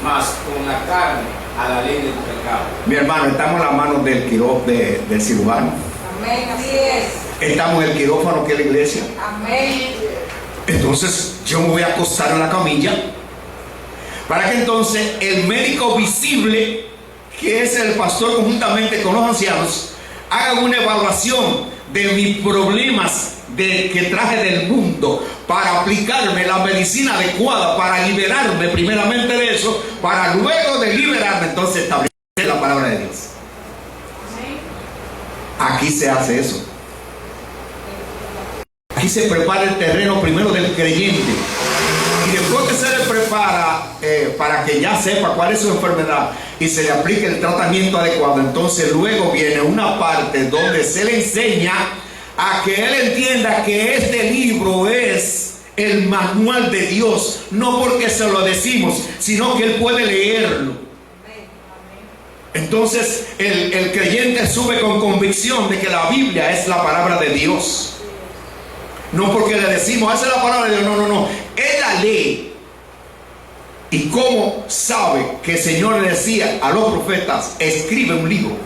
mas con la carne a la ley del pecado. Mi hermano, estamos en las manos del del cirujano. Amén, así es. Estamos en el quirófano que es la iglesia. Amén. Entonces yo me voy a acostar en la camilla para que entonces el médico visible, que es el pastor conjuntamente con los ancianos, haga una evaluación de mis problemas que traje del mundo, para aplicarme la medicina adecuada, para liberarme primeramente de eso, para luego de liberarme entonces establecer la palabra de Dios. Aquí se hace eso. Aquí se prepara el terreno primero del creyente, y después que se le prepara para que ya sepa cuál es su enfermedad y se le aplique el tratamiento adecuado, entonces luego viene una parte donde se le enseña a que él entienda que este libro es el manual de Dios, no porque se lo decimos, sino que él puede leerlo. Entonces el creyente sube con convicción de que la Biblia es la palabra de Dios. No porque le decimos, esa es la palabra de Dios. No, no, no. Él la lee. ¿Y cómo sabe que el Señor le decía a los profetas, escribe un libro?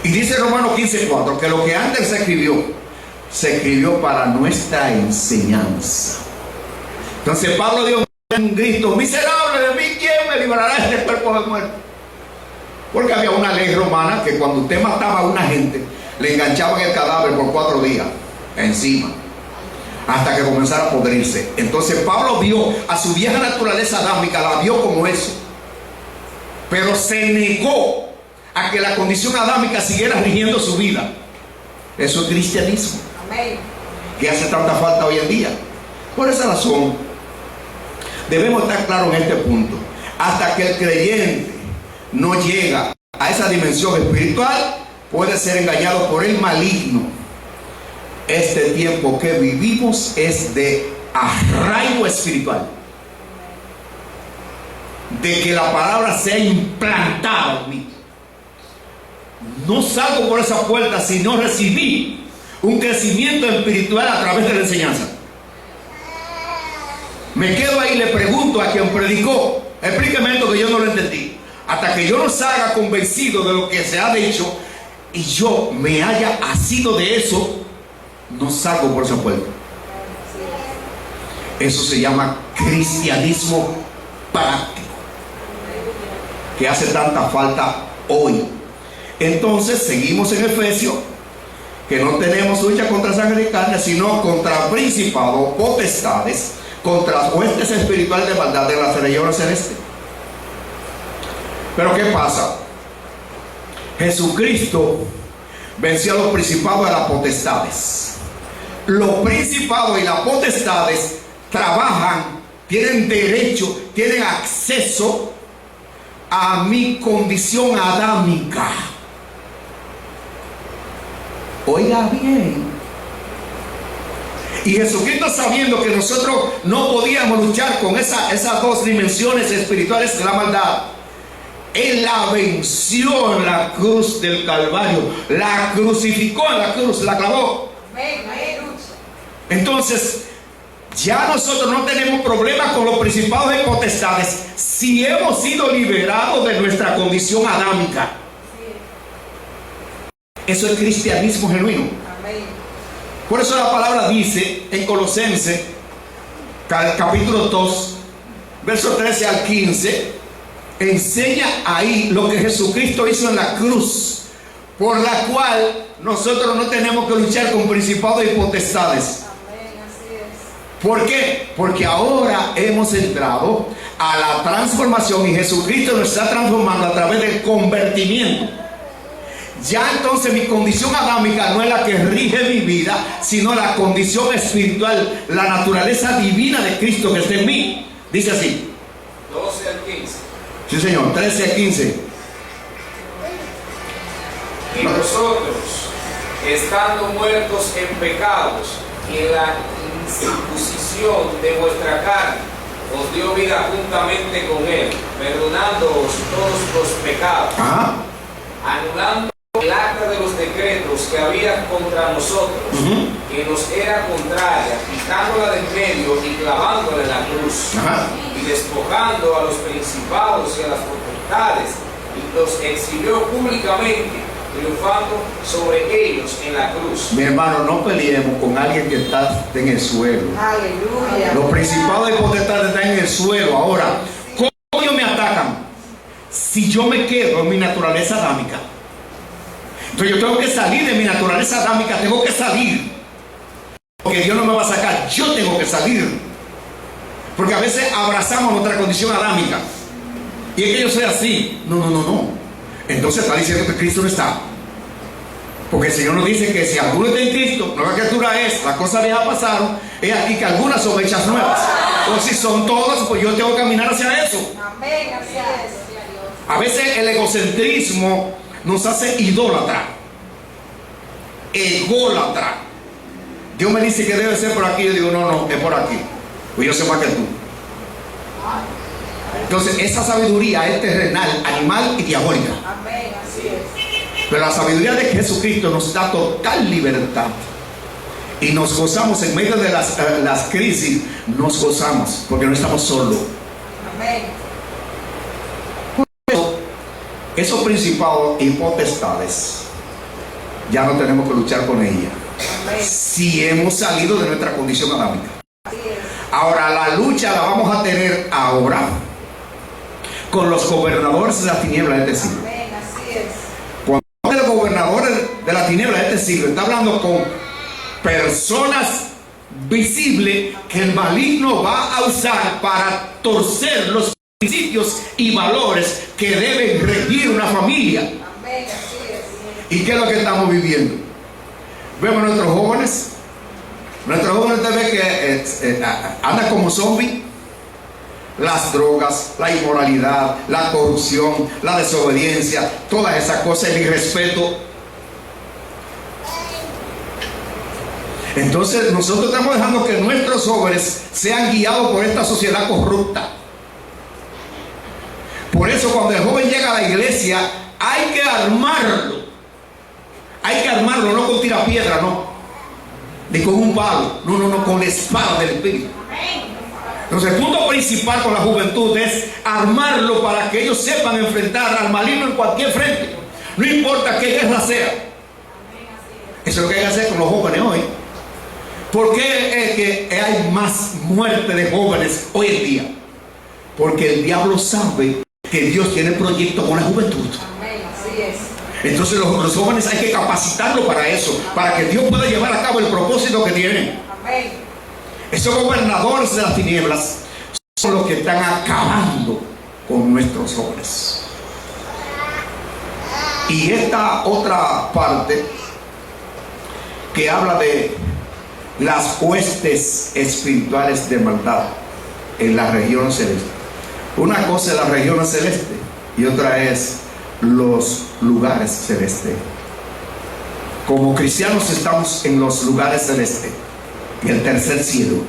Y dice Romanos 15:4 que lo que antes se escribió para nuestra enseñanza. Entonces Pablo dio un grito, miserable de mí, ¿quién me librará de este cuerpo de muerte? Porque había una ley romana que cuando usted mataba a una gente, le enganchaban el cadáver por 4 días encima, hasta que comenzara a podrirse. Entonces Pablo vio a su vieja naturaleza adámica, la vio como eso, pero se negó a que la condición adámica siguiera rigiendo su vida. Eso es cristianismo. Amén. Que hace tanta falta hoy en día. Por esa razón debemos estar claros en este punto. Hasta que el creyente no llega a esa dimensión espiritual, puede ser engañado por el maligno. Este tiempo que vivimos es de arraigo espiritual, de que la palabra sea implantada en mí. No salgo por esa puerta si no recibí un crecimiento espiritual a través de la enseñanza. Me quedo ahí y le pregunto a quien predicó, explíqueme esto que yo no lo entendí. Hasta que yo no salga convencido de lo que se ha dicho y yo me haya asido de eso, no salgo por esa puerta. Eso se llama cristianismo práctico, que hace tanta falta hoy. Entonces seguimos en Efesios, que no tenemos lucha contra sangre y carne, sino contra principados, potestades, contra huestes espirituales de maldad de las regiones celestes. Pero ¿qué pasa? Jesucristo venció a los principados y a las potestades. Los principados y las potestades trabajan, tienen derecho, tienen acceso a mi condición adámica. Oiga bien. Y Jesucristo, sabiendo que nosotros no podíamos luchar con esas dos dimensiones espirituales de la maldad, Él la venció en la cruz del Calvario, la crucificó en la cruz, la clavó. Entonces, ya nosotros no tenemos problemas con los principados y potestades si hemos sido liberados de nuestra condición adámica. Eso es cristianismo genuino. Por eso la palabra dice en Colosenses capítulo 2 versos 13 al 15, enseña ahí lo que Jesucristo hizo en la cruz, por la cual nosotros no tenemos que luchar con principados y potestades. ¿Por qué? Porque ahora hemos entrado a la transformación y Jesucristo nos está transformando a través del convertimiento. Ya entonces mi condición adámica no es la que rige mi vida, sino la condición espiritual, la naturaleza divina de Cristo que está en mí. Dice así. 12 al 15. Sí, señor, 13 al 15. Y nosotros, estando muertos en pecados y en la incircuncisión de vuestra carne, os dio vida juntamente con Él, perdonándoos todos los pecados, anulando el acta de los decretos que había contra nosotros, que nos era contraria, quitándola del medio y clavándola en la cruz, y despojando a los principados y a las potestades, y los exhibió públicamente, triunfando sobre ellos en la cruz. Mi hermano, no peleemos con alguien que está en el suelo. Aleluya. Los principados y potestades están en el suelo. Ahora, ¿cómo ellos me atacan? Si yo me quedo en mi naturaleza adámica. Entonces yo tengo que salir de mi naturaleza adámica, tengo que salir. Porque Dios no me va a sacar, yo tengo que salir. Porque a veces abrazamos nuestra condición adámica. Y es que yo soy así. No. Entonces está diciendo que Cristo no está. Porque el Señor nos dice que si alguno está en Cristo, nueva criatura es, las cosas viejas pasaron, es aquí que algunas son hechas nuevas. O si son todas, pues yo tengo que caminar hacia eso. Amén, así es. A veces el egocentrismo nos hace idólatra. Ególatra. Dios me dice que debe ser por aquí. Yo digo, no, es por aquí. Pues yo sé más que tú. Entonces, esa sabiduría es terrenal, animal y diabólica. Amén, así es. Pero la sabiduría de Jesucristo nos da total libertad. Y nos gozamos en medio de las crisis. Nos gozamos porque no estamos solos. Amén. Esos principados y potestades ya no tenemos que luchar con ellas. Amén. Si hemos salido de nuestra condición adámica. Así es. Ahora la lucha la vamos a tener ahora con los gobernadores de las tinieblas de este siglo. Amén, así es. Cuando habla de los gobernadores de las tinieblas de este siglo, está hablando con personas visibles que el maligno va a usar para torcer los principios y valores que deben regir una familia. Amén, así es. ¿Y qué es lo que estamos viviendo? Vemos a nuestros jóvenes. Nuestros jóvenes usted ve que andan como zombies. Las drogas, la inmoralidad, la corrupción, la desobediencia, todas esas cosas, el irrespeto. Entonces nosotros estamos dejando que nuestros jóvenes sean guiados por esta sociedad corrupta. Por eso cuando el joven llega a la iglesia hay que armarlo. Hay que armarlo, no con tirapiedra, no. Ni con un palo. No, con la espada del Espíritu. Entonces el punto principal con la juventud es armarlo para que ellos sepan enfrentar al maligno en cualquier frente. No importa qué guerra sea. Eso es lo que hay que hacer con los jóvenes hoy. ¿Por qué es que hay más muerte de jóvenes hoy en día? Porque el diablo sabe que Dios tiene proyectos con la juventud. Amén, así es. Entonces los jóvenes hay que capacitarlos para eso, para que Dios pueda llevar a cabo el propósito que tienen. Amén. Esos gobernadores de las tinieblas son los que están acabando con nuestros jóvenes. Y esta otra parte que habla de las huestes espirituales de maldad en la región celeste. Una cosa es la región celeste y otra es los lugares celestes. Como cristianos estamos en los lugares celestes y el tercer cielo.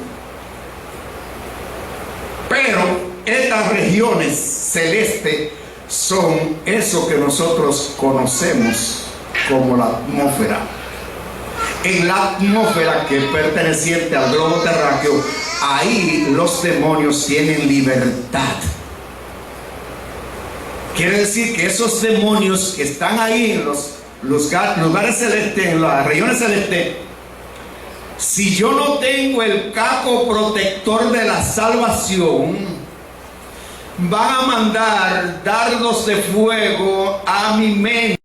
Pero estas regiones celestes son eso que nosotros conocemos como la atmósfera. En la atmósfera que es perteneciente al globo terráqueo, ahí los demonios tienen libertad. Quiere decir que esos demonios que están ahí en los lugares celestes, en las regiones celestes, si yo no tengo el capo protector de la salvación, van a mandar dardos de fuego a mi mente.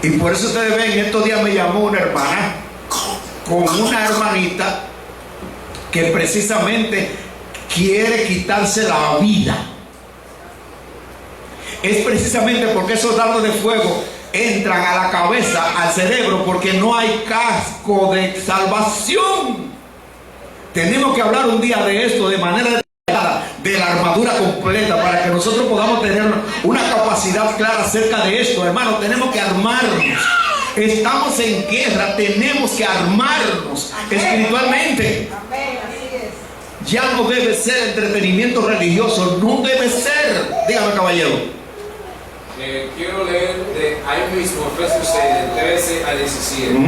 Y por eso ustedes ven, estos días me llamó una hermana con una hermanita que precisamente quiere quitarse la vida. Es precisamente porque esos dardos de fuego entran a la cabeza, al cerebro, porque no hay casco de salvación. Tenemos que hablar un día de esto de manera detallada, de la armadura completa, para que nosotros podamos tener una capacidad clara acerca de esto. Hermano, tenemos que armarnos. Estamos en guerra, tenemos que armarnos espiritualmente. Amén, así es. Ya no debe ser entretenimiento religioso, no debe ser. Dígame, caballero. quiero leer de ahí mismo, Efesios 6, del 13 al 17.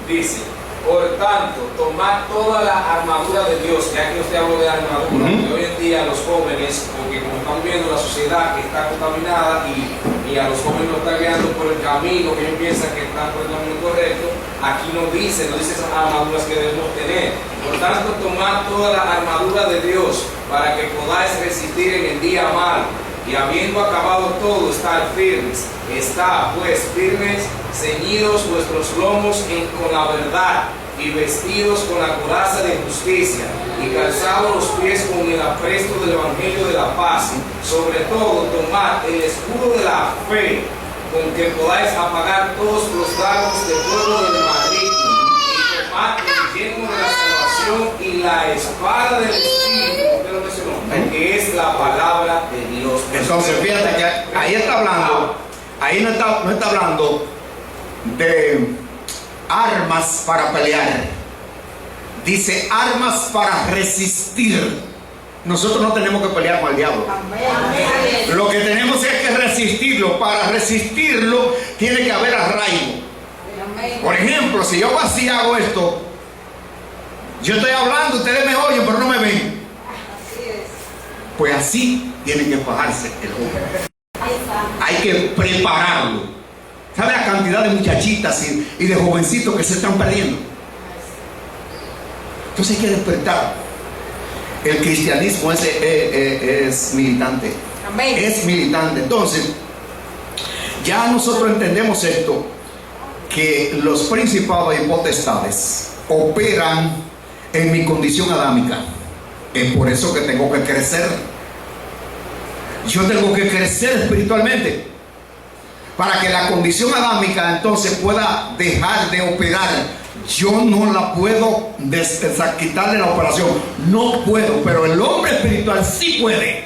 Dice: por tanto, tomad toda la armadura de Dios, ya que usted habló de armadura, que hoy en día los jóvenes, porque como están viendo la sociedad que está contaminada y a los jóvenes nos está guiando por el camino que ellos piensan que están por el camino correcto, aquí no dice esas armaduras que debemos tener. Por tanto, tomad toda la armadura de Dios para que podáis resistir en el día malo, y habiendo acabado todo, estar firmes. Está pues firmes, ceñidos vuestros lomos con la verdad, y vestidos con la coraza de justicia, y calzados los pies con el apresto del evangelio de la paz. Sobre todo, tomad el escudo de la fe, con que podáis apagar todos los dardos del fuego del maligno, y tomad el yelmo de la salvación y la espada del Espíritu, que es la palabra de Dios. Entonces fíjate que ahí está hablando, ahí no está hablando de armas para pelear, dice armas para resistir. Nosotros no tenemos que pelear con el diablo. Amén. Lo que tenemos es que resistirlo. Para resistirlo tiene que haber arraigo. Amén. Por ejemplo, si yo así hago esto, yo estoy hablando, ustedes me oyen pero no me ven. Así es. Pues así tiene que bajarse el hombre. Ahí está. Hay que prepararlo. ¿Sabe la cantidad de muchachitas y de jovencitos que se están perdiendo? Entonces hay que despertar. El cristianismo es militante. Amén. Es militante. Entonces, ya nosotros entendemos esto, que los principados y potestades operan en mi condición adámica. Es por eso que tengo que crecer. Yo tengo que crecer espiritualmente, para que la condición adámica entonces pueda dejar de operar. Yo no la puedo quitarle la operación, no puedo, pero el hombre espiritual sí puede.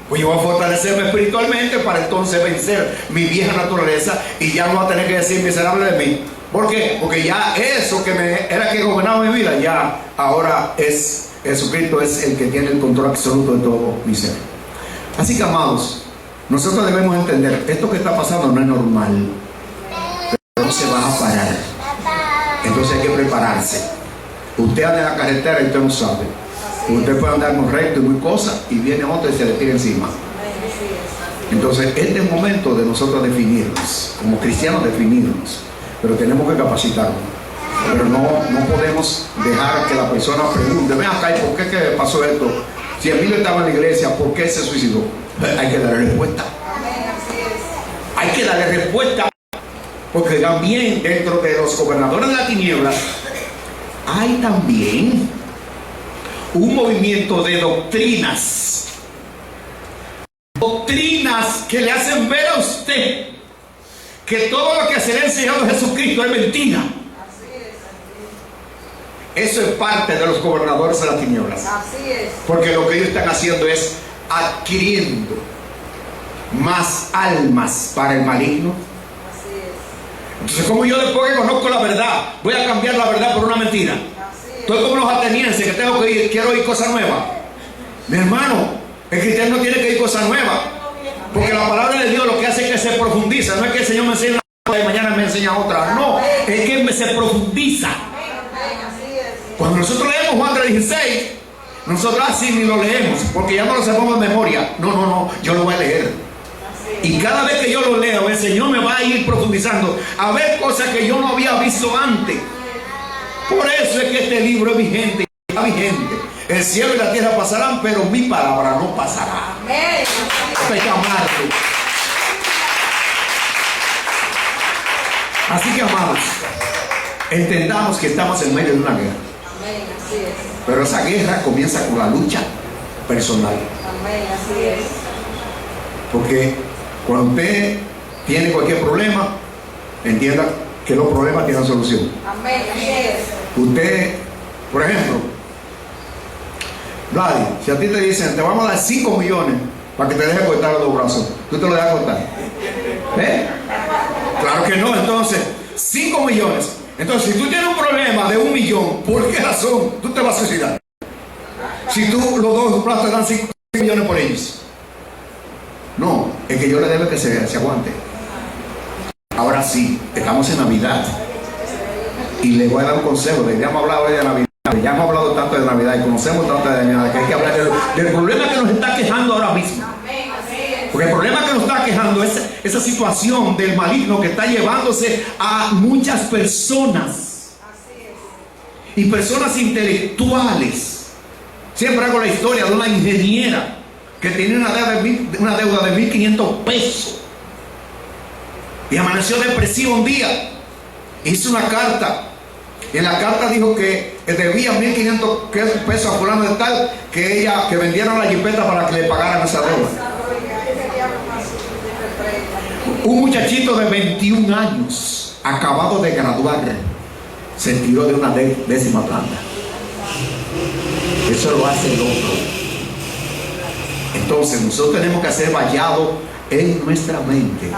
Pues yo voy a fortalecerme espiritualmente para entonces vencer mi vieja naturaleza, y ya no va a tener que decir miserable de mí. ¿Por qué? Porque ya eso que era que gobernaba mi vida, ya ahora es Jesucristo, es el que tiene el control absoluto de todo mi ser. Así que, amados, nosotros debemos entender, esto que está pasando no es normal, pero no se va a parar. Entonces hay que prepararse. Usted anda en la carretera y usted no sabe. Usted puede andar muy recto y muy cosa, y viene otro y se le tira encima. Entonces este es el momento de nosotros definirnos, como cristianos definirnos, pero tenemos que capacitarnos. Pero no podemos dejar que la persona pregunte: ven acá, ¿y por qué que pasó esto? Si Emilio estaba en la iglesia, ¿por qué se suicidó? Hay que darle respuesta. Hay que darle respuesta. Porque también dentro de los gobernadores de la tiniebla hay también un movimiento de doctrinas. Doctrinas que le hacen ver a usted que todo lo que se le ha enseñado a Jesucristo es mentira. Eso es parte de los gobernadores de las tinieblas. Así es. Porque lo que ellos están haciendo es adquiriendo más almas para el maligno. Así es. Entonces, como yo después que conozco la verdad, voy a cambiar la verdad por una mentira. Así es. Estoy como los atenienses, que tengo que ir, quiero oír cosas nuevas. Mi hermano, el cristiano tiene que oír cosas nuevas, porque la palabra de Dios lo que hace es que se profundiza. No es que el Señor me enseñe una cosa y mañana me enseña otra. No, es que se profundiza. Así es. Cuando nosotros leemos Juan 3:16, nosotros así ni lo leemos, porque ya no lo sabemos de memoria. No, yo lo voy a leer. Y cada vez que yo lo leo, el Señor me va a ir profundizando a ver cosas que yo no había visto antes. Por eso es que este libro es vigente, está vigente. El cielo y la tierra pasarán, pero mi palabra no pasará. Amén. Hay que amarlo. Así que, amados, entendamos que estamos en medio de una guerra. Amén. Así es. Pero esa guerra comienza con la lucha personal. Amén. Así es. Porque cuando usted tiene cualquier problema, entienda que los problemas tienen solución. Amén. Así es. Usted, por ejemplo, Vladi, si a ti te dicen: te vamos a dar 5 millones para que te dejes cortar los 2 brazos, ¿tú te lo dejas cortar? Claro que no. Entonces, 5 millones. Entonces, si tú tienes un problema de 1 millón, ¿por qué razón tú te vas a suicidar? Si tú los 2 brazos te dan 5 millones por ellos. No. el que yo le debe que se aguante. Ahora sí, estamos en Navidad y le voy a dar un consejo. Ya hemos hablado hoy de Navidad, ya hemos hablado tanto de Navidad y conocemos tanto de Navidad que hay que hablar del problema que nos está quejando ahora mismo. Porque el problema que nos está quejando es esa situación del maligno que está llevándose a muchas personas y personas intelectuales. Siempre hago la historia de una ingeniera que tenía una deuda de 1.500 pesos y amaneció depresivo un día. Hizo una carta y en la carta dijo que debía 1.500 pesos a fulano de tal, que vendieran la jipeta para que le pagaran esa deuda. Un muchachito de 21 años, acabado de graduar, se tiró de una 10ª planta. Eso lo hace el otro. Entonces nosotros tenemos que hacer vallado en nuestra mente.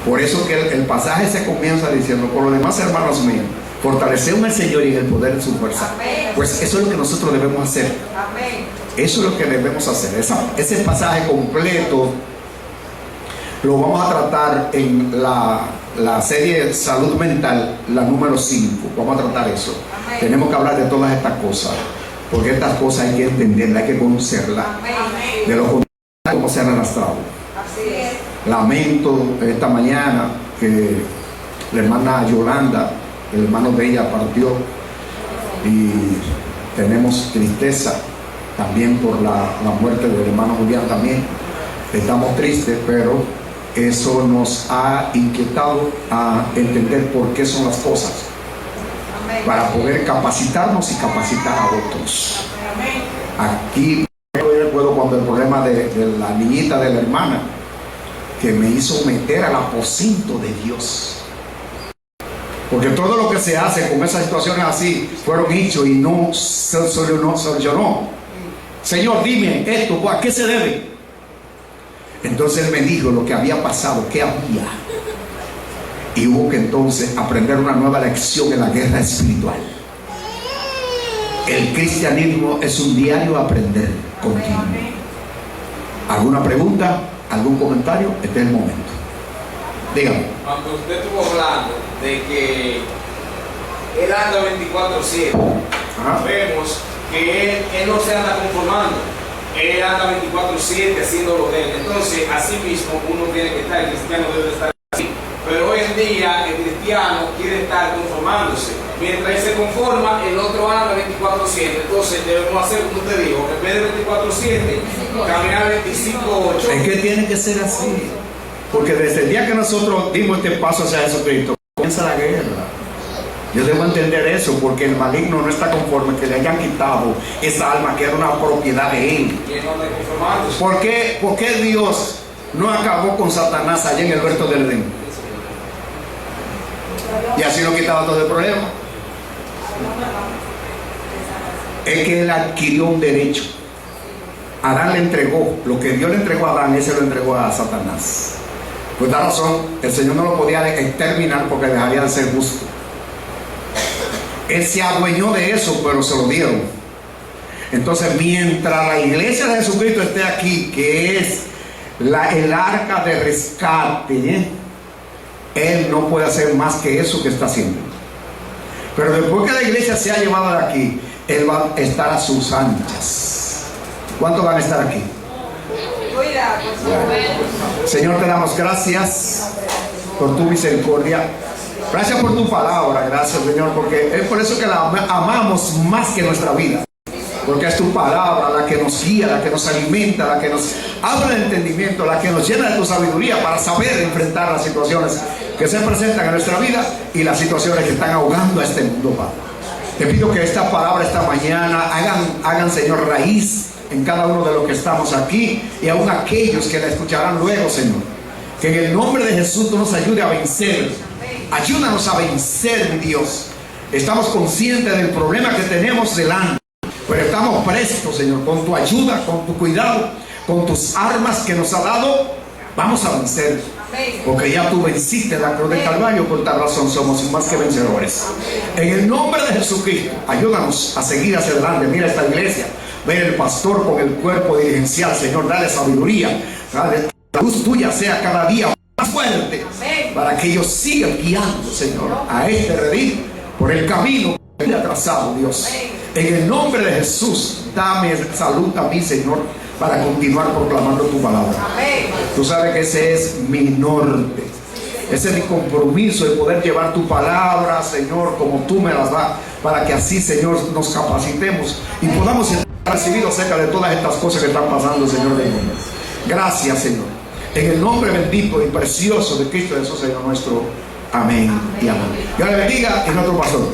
Por eso que el pasaje se comienza diciendo: por lo demás, hermanos míos, fortalecemos al Señor y en el poder de su fuerza. Pues eso es lo que nosotros debemos hacer. Eso es lo que debemos hacer. Ese pasaje completo lo vamos a tratar en la serie Salud Mental, la número 5. Vamos a tratar eso. Tenemos que hablar de todas estas cosas, porque estas cosas hay que entenderlas, hay que conocerlas. De lo contrario, cómo se han arrastrado. Lamento esta mañana que la hermana Yolanda, el hermano de ella, partió, y tenemos tristeza también por la muerte del hermano Julián también. Estamos tristes, pero eso nos ha inquietado a entender por qué son las cosas, para poder capacitarnos y capacitar a otros. Aquí recuerdo cuando el problema de la niñita de la hermana, que me hizo meter al aposento de Dios, porque todo lo que se hace con esas situaciones así fueron hechos y no solucionó. Señor, dime esto, ¿a qué se debe? Entonces él me dijo lo que había pasado, qué había, y hubo que entonces aprender una nueva lección en la guerra espiritual. El cristianismo es un diario aprender continuo. ¿Alguna pregunta? ¿Algún comentario? Este es el momento. Dígame. Cuando usted estuvo hablando de que él anda 24/7, vemos que él no se anda conformando. Él anda 24/7 haciendo lo de él. Entonces, así mismo uno tiene que estar, el cristiano debe estar así. Pero hoy en día el cristiano quiere estar conformándose. Mientras él se conforma, el otro anda 24/7. Entonces debemos hacer como usted dijo, en vez de 24/7, caminar 25/8. Es que tiene que ser así. Porque desde el día que nosotros dimos este paso hacia Jesucristo, comienza la guerra. Yo debo entender eso, porque el maligno no está conforme que le hayan quitado esa alma que era una propiedad de él. ¿Por qué Dios no acabó con Satanás allá en el huerto del Edén? Y así no quitaba todo el problema. Es que él adquirió un derecho. Adán le entregó lo que Dios le entregó a Adán, ese lo entregó a Satanás. Por esta razón, el Señor no lo podía exterminar porque dejaría de ser justo. Él se adueñó de eso, pero se lo dieron. Entonces, mientras la iglesia de Jesucristo esté aquí, que es el arca de rescate, Él no puede hacer más que eso que está haciendo. Pero después que la iglesia sea llevada de aquí, Él va a estar a sus anchas. ¿Cuántos van a estar aquí? Señor, te damos gracias por tu misericordia. Gracias por tu palabra, gracias, Señor, porque es por eso que la amamos más que nuestra vida. Porque es tu palabra la que nos guía, la que nos alimenta, la que nos abre el entendimiento, la que nos llena de tu sabiduría para saber enfrentar las situaciones que se presentan en nuestra vida y las situaciones que están ahogando a este mundo, Padre. Te pido que esta palabra esta mañana hagan, Señor, raíz en cada uno de los que estamos aquí y aún aquellos que la escucharán luego, Señor. Que en el nombre de Jesús tú nos ayude a vencer. Ayúdanos a vencer, mi Dios. Estamos conscientes del problema que tenemos delante, pero estamos prestos, Señor, con tu ayuda, con tu cuidado, con tus armas que nos ha dado. Vamos a vencer, porque ya tú venciste la cruz del Calvario. Por tal razón somos más que vencedores. En el nombre de Jesucristo, ayúdanos a seguir hacia adelante. Mira esta iglesia, ver el pastor con el cuerpo dirigencial, Señor, dale sabiduría, La luz tuya sea cada día más fuerte para que ellos sigan guiando, Señor, a este redil por el camino que ha trazado, Dios. En el nombre de Jesús, dame salud a mí, Señor, para continuar proclamando tu palabra. Tú sabes que ese es mi norte. Ese es mi compromiso de poder llevar tu palabra, Señor, como tú me las das, para que así, Señor, nos capacitemos y podamos recibir acerca de todas estas cosas que están pasando, Señor de mundo. Gracias, Señor. En el nombre bendito y precioso de Cristo Jesús, Señor nuestro. Amén y amén. Dios le bendiga y nuestro pastor.